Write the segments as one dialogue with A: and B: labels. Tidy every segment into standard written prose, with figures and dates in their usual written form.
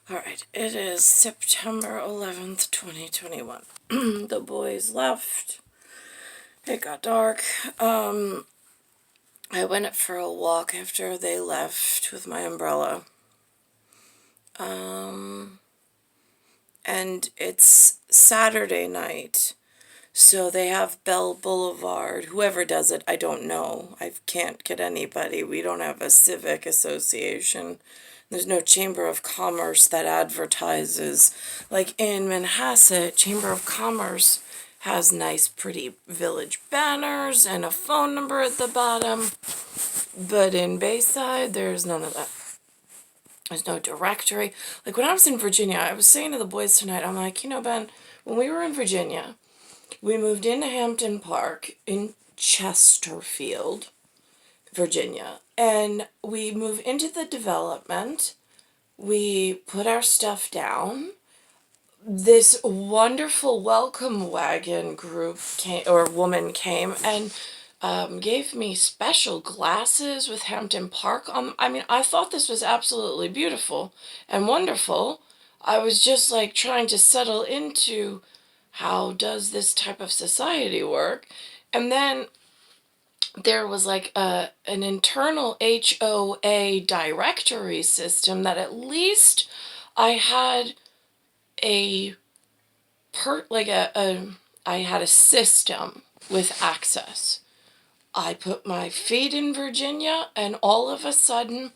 A: Alright, it is September 11th, 2021. The boys left. It got dark. I went for a walk after they left with my umbrella. And it's Saturday night. So they have Bell Boulevard. Whoever does it, I don't know. I can't get anybody. We don't have a civic association. There's no Chamber of Commerce that advertises. Like in Manhasset, Chamber of Commerce has nice, pretty village banners and a phone number at the bottom. But in Bayside, there's none of that. There's no directory. Like when I was in Virginia, I was saying to the boys tonight, I'm like, Ben, when we were in Virginia, we moved into Hampton Park in Chesterfield, Virginia, and we moved into the development. We put our stuff down. This wonderful welcome wagon group woman came and gave me special glasses with Hampton Park on them. I mean, I thought this was absolutely beautiful and wonderful. I was just like trying to settle into how does this type of society work? And then there was like an internal HOA directory system that at least I had I had a system with access. I put my feet in Virginia, and all of a sudden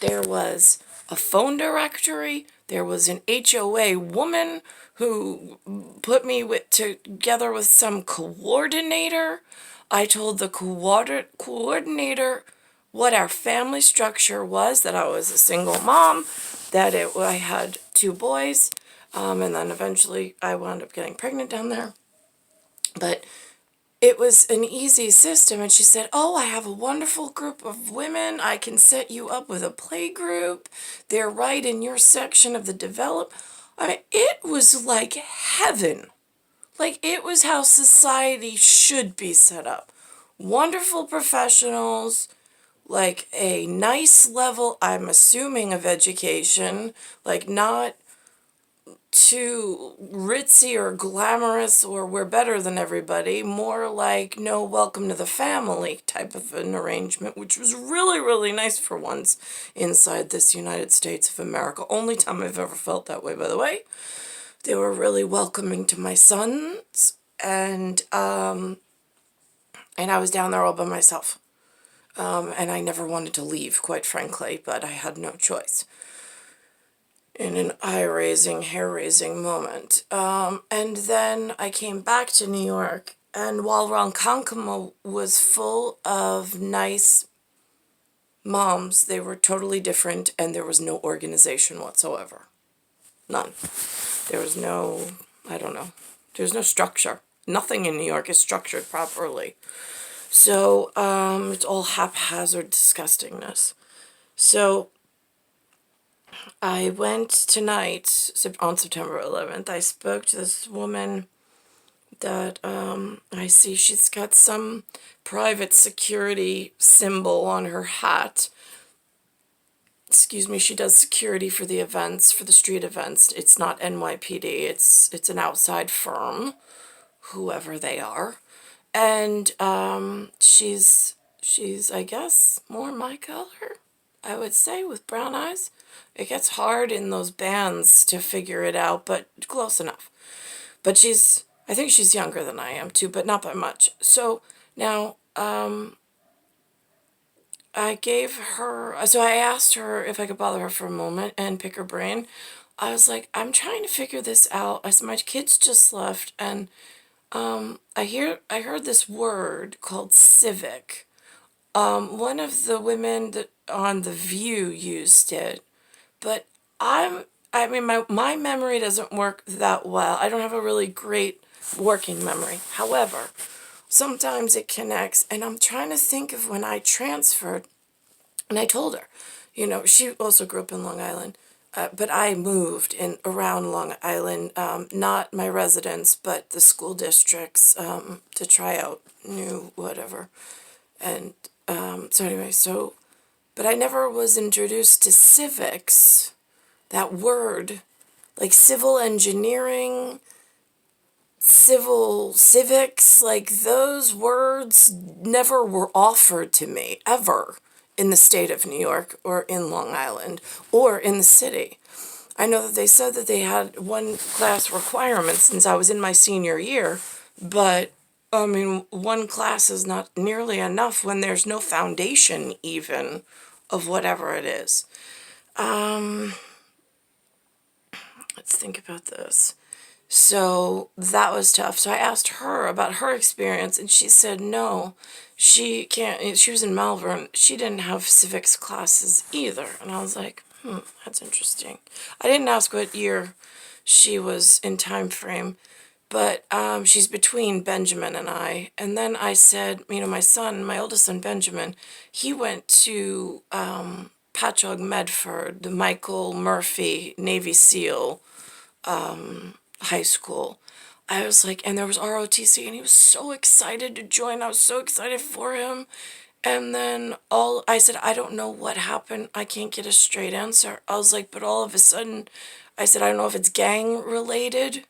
A: there was a phone directory. There was an HOA woman who put me together with some coordinator. I told the coordinator what our family structure was, that I was a single mom, that I had 2 boys, and then eventually I wound up getting pregnant down there. But it was an easy system, and she said, oh, I have a wonderful group of women. I can set you up with a play group. They're right in your section of the develop. I mean, it was like heaven. Like, it was how society should be set up. Wonderful professionals, like a nice level, I'm assuming, of education, like not too ritzy or glamorous or we're better than everybody, more like no welcome to the family type of an arrangement, which was really, really nice for once inside this United States of America. Only time I've ever felt that way, by the way. They were really welcoming to my sons, and I was down there all by myself. And I never wanted to leave, quite frankly, but I had no choice in an eye-raising, hair-raising moment. And then I came back to New York, and while Ronkonkoma was full of nice moms, they were totally different, and there was no organization whatsoever. None. There was no, I don't know, there's no structure. Nothing in New York is structured properly. So, it's all haphazard disgustingness. So, I went tonight, on September 11th, I spoke to this woman that, I see she's got some private security symbol on her hat. Excuse me, she does security for the events, for the street events. It's not NYPD, it's an outside firm, whoever they are. And she's I guess more my color, I would say, with brown eyes. It gets hard in those bands to figure it out, but close enough. But I think she's younger than I am too, but not by much. So now I asked her if I could bother her for a moment and pick her brain. I was like, I'm trying to figure this out. I said, my kids just left, and I heard this word called civic. One of the women that on The View used it, but I mean, my memory doesn't work that well. I don't have a really great working memory. However, sometimes it connects, and I'm trying to think of when I transferred, and I told her, she also grew up in Long Island. But I moved around Long Island, not my residence, but the school districts, to try out new whatever. And but I never was introduced to civics that word, like civil engineering, civics, like those words never were offered to me, ever, in the state of New York or in Long Island or in the city. I know that they said that they had one class requirement since I was in my senior year, but I mean, one class is not nearly enough when there's no foundation even of whatever it is. Let's think about this. So that was tough. So I asked her about her experience, and she said no, she can't. She was in Malvern. She didn't have civics classes either. And I was like, that's interesting. I didn't ask what year she was in time frame, but she's between Benjamin and I. And then I said, my son, my oldest son, Benjamin, he went to Patchogue Medford, the Michael Murphy Navy SEAL high school. I was like, and there was ROTC, and he was so excited to join. I was so excited for him. And then I said, I don't know what happened. I can't get a straight answer. I was like, but all of a sudden, I said, I don't know if it's gang related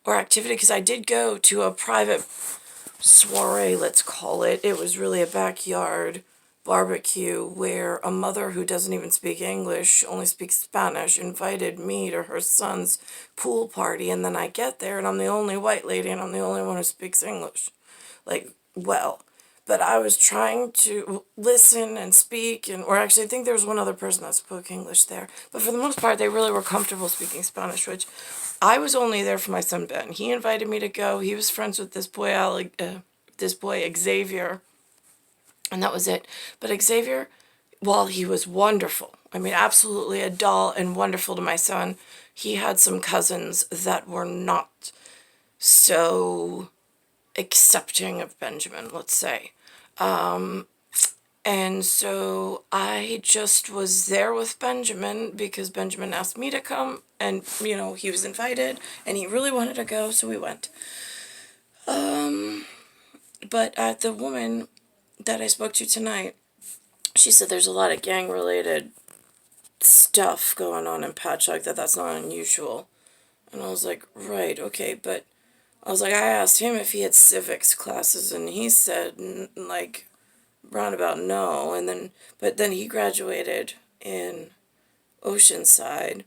A: or activity, because I did go to a private soiree, let's call it. It was really a backyard barbecue where a mother who doesn't even speak English, only speaks Spanish, invited me to her son's pool party. And then I get there and I'm the only white lady and I'm the only one who speaks English. Like, well, but I was trying to listen and speak, or actually I think there was one other person that spoke English there. But for the most part, they really were comfortable speaking Spanish, which I was only there for my son Ben. He invited me to go. He was friends with this boy, Xavier, and that was it. But Xavier, while he was wonderful, I mean, absolutely a doll and wonderful to my son, he had some cousins that were not so accepting of Benjamin, let's say. And so I just was there with Benjamin because Benjamin asked me to come, and, he was invited, and he really wanted to go, so we went. But the woman that I spoke to tonight, she said there's a lot of gang-related stuff going on in Patchogue, that's not unusual. And I was like, right, okay, but I was like, I asked him if he had civics classes, and he said, like, roundabout no, but then he graduated in Oceanside.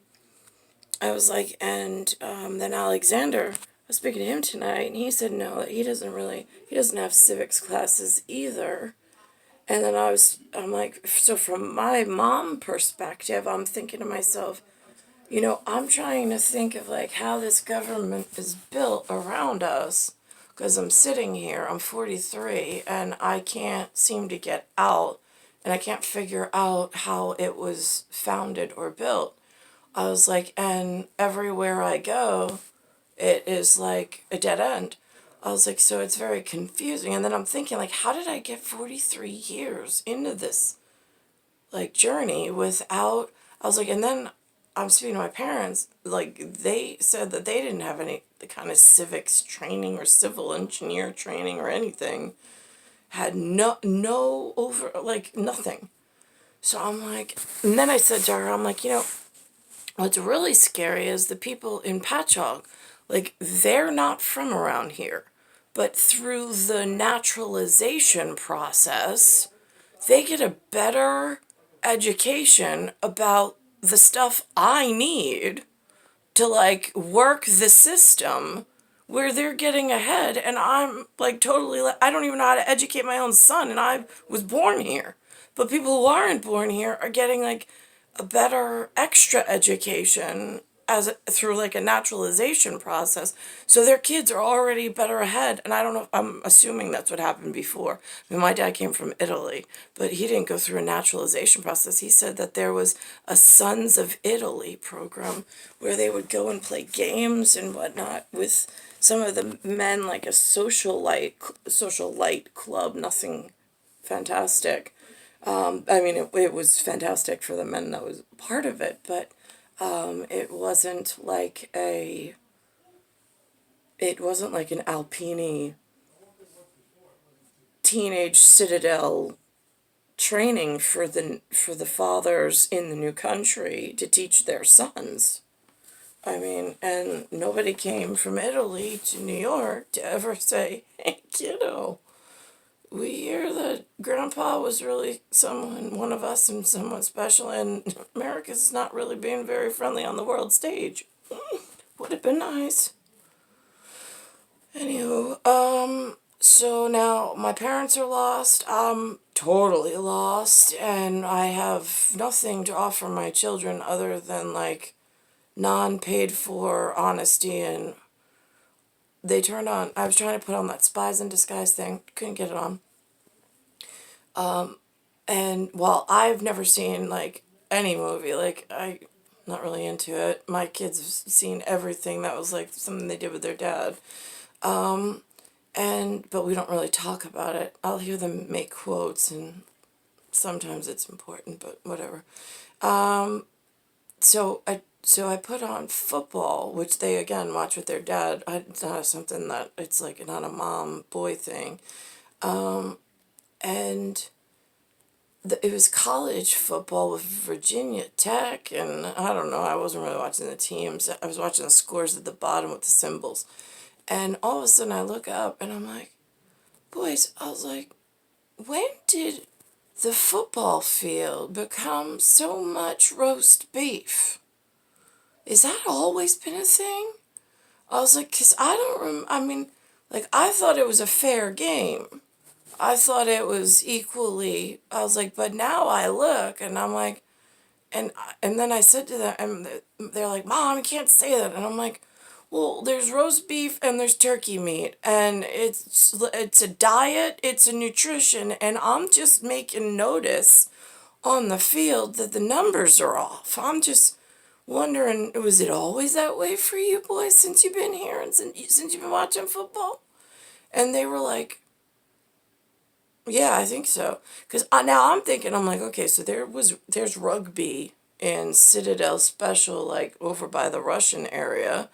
A: I was like, and then Alexander, I was speaking to him tonight, and he said no, that he doesn't have civics classes either. And then I'm like, so from my mom perspective, I'm thinking to myself, I'm trying to think of like how this government is built around us, because I'm sitting here, I'm 43, and I can't seem to get out, and I can't figure out how it was founded or built. I was like, and everywhere I go, it is like a dead end. I was like, so it's very confusing. And then I'm thinking, like, how did I get 43 years into this, like, journey without, I was like, and then I'm speaking to my parents, like, they said that they didn't have any the kind of civics training or civil engineer training or anything. Had no over, like, nothing. So I'm like, and then I said to her, I'm like, what's really scary is the people in Patchogue, like, they're not from around here. But through the naturalization process, they get a better education about the stuff I need to, like, work the system, where they're getting ahead, and I'm, like, totally, I don't even know how to educate my own son, and I was born here. But people who aren't born here are getting, like, a better extra education through like a naturalization process, so their kids are already better ahead. And I don't know, I'm assuming that's what happened before. I mean, my dad came from Italy, but he didn't go through a naturalization process. He said that there was a Sons of Italy program where they would go and play games and whatnot with some of the men, like a social light club, nothing fantastic. I mean, it was fantastic for the men that was part of it, but it wasn't like an Alpini teenage citadel training for the fathers in the new country to teach their sons. I mean, and nobody came from Italy to New York to ever say, "Hey, kiddo, we hear that Grandpa was really one of us, and someone special, and America's not really being very friendly on the world stage." Would have been nice. Anywho, so now my parents are lost. I'm totally lost, and I have nothing to offer my children other than like non-paid for honesty. And they turned on, I was trying to put on that Spies in Disguise thing, couldn't get it on. And while I've never seen like any movie, like I'm not really into it. My kids have seen everything that was like something they did with their dad. But we don't really talk about it. I'll hear them make quotes, and sometimes it's important, but whatever. So I put on football, which they again watch with their dad. It's not something that it's like not a mom boy thing, and it was college football with Virginia Tech, and I don't know. I wasn't really watching the teams. I was watching the scores at the bottom with the symbols, and all of a sudden I look up and I'm like, boys, I was like, when did the football field become so much roast beef? Is that always been a thing? I was like, because I don't I mean, like, I thought it was a fair game. I thought it was equally, I was like, but now I look and I'm like, and then I said to them, and they're like, Mom, you can't say that. And I'm like, well, there's roast beef and there's turkey meat, and it's a diet, it's a nutrition, and I'm just making notice on the field that the numbers are off. I'm just wondering, was it always that way for you boys since you've been here and since you've been watching football? And they were like, yeah, I think so. Because now I'm thinking, I'm like, okay, so there's rugby in Citadel Special, like over by the Russian area.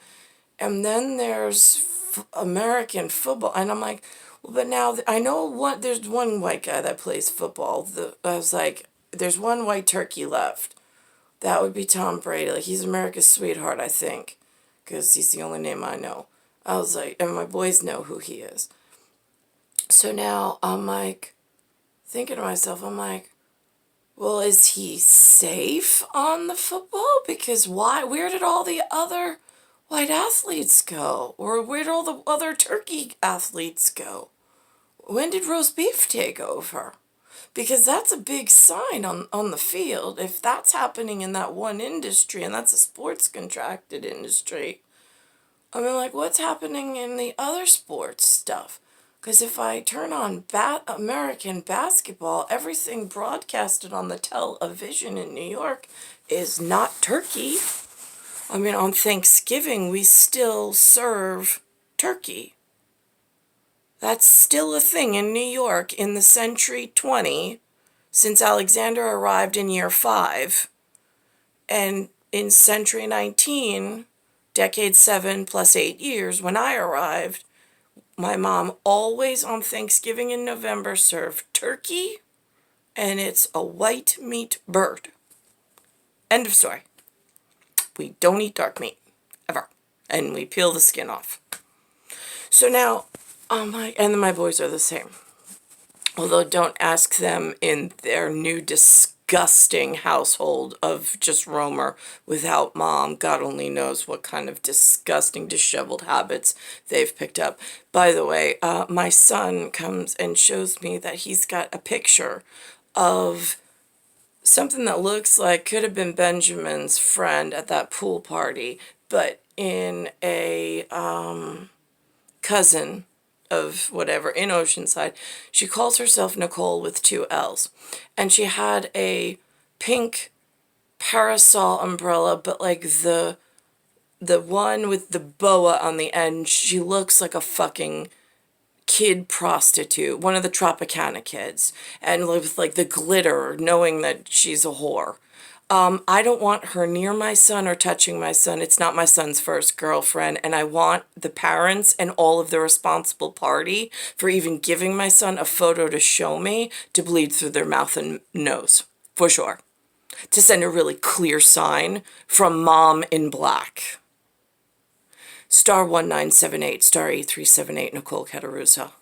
A: And then there's American football. And I'm like, well, but now I know there's one white guy that plays football. I was like, there's one white turkey left. That would be Tom Brady. Like, he's America's sweetheart, I think. Because he's the only name I know. I was like, and my boys know who he is. So now I'm like, thinking to myself, I'm like, well, is he safe on the football? Because where did all the other white athletes go? Or where did all the other turkey athletes go? When did roast beef take over? Because that's a big sign on the field. If that's happening in that one industry, and that's a sports contracted industry, I mean, like, what's happening in the other sports stuff? Because if I turn on American basketball, everything broadcasted on the television in New York is not turkey. I mean, on Thanksgiving, we still serve turkey. That's still a thing in New York in the century 20, since Alexander arrived in year 5. And in century 19, decade 7 plus 8 years, when I arrived, my mom always on Thanksgiving in November served turkey, and it's a white meat bird. End of story. We don't eat dark meat, ever. And we peel the skin off. So now, and then my boys are the same. Although don't ask them in their new disgusting household of just Romer without mom. God only knows what kind of disgusting, disheveled habits they've picked up. By the way, my son comes and shows me that he's got a picture of something that looks like could have been Benjamin's friend at that pool party, but in a cousin of whatever in Oceanside. She calls herself Nicole with 2 L's. And she had a pink parasol umbrella, but like the one with the boa on the end, she looks like a fucking kid prostitute, one of the Tropicana kids, and with like the glitter, knowing that she's a whore. I don't want her near my son or touching my son. It's not my son's first girlfriend. And I want the parents and all of the responsible party for even giving my son a photo to show me to bleed through their mouth and nose. For sure. To send a really clear sign from Mom in Black. Star 1978, Star 8378, Nicole Cataruso.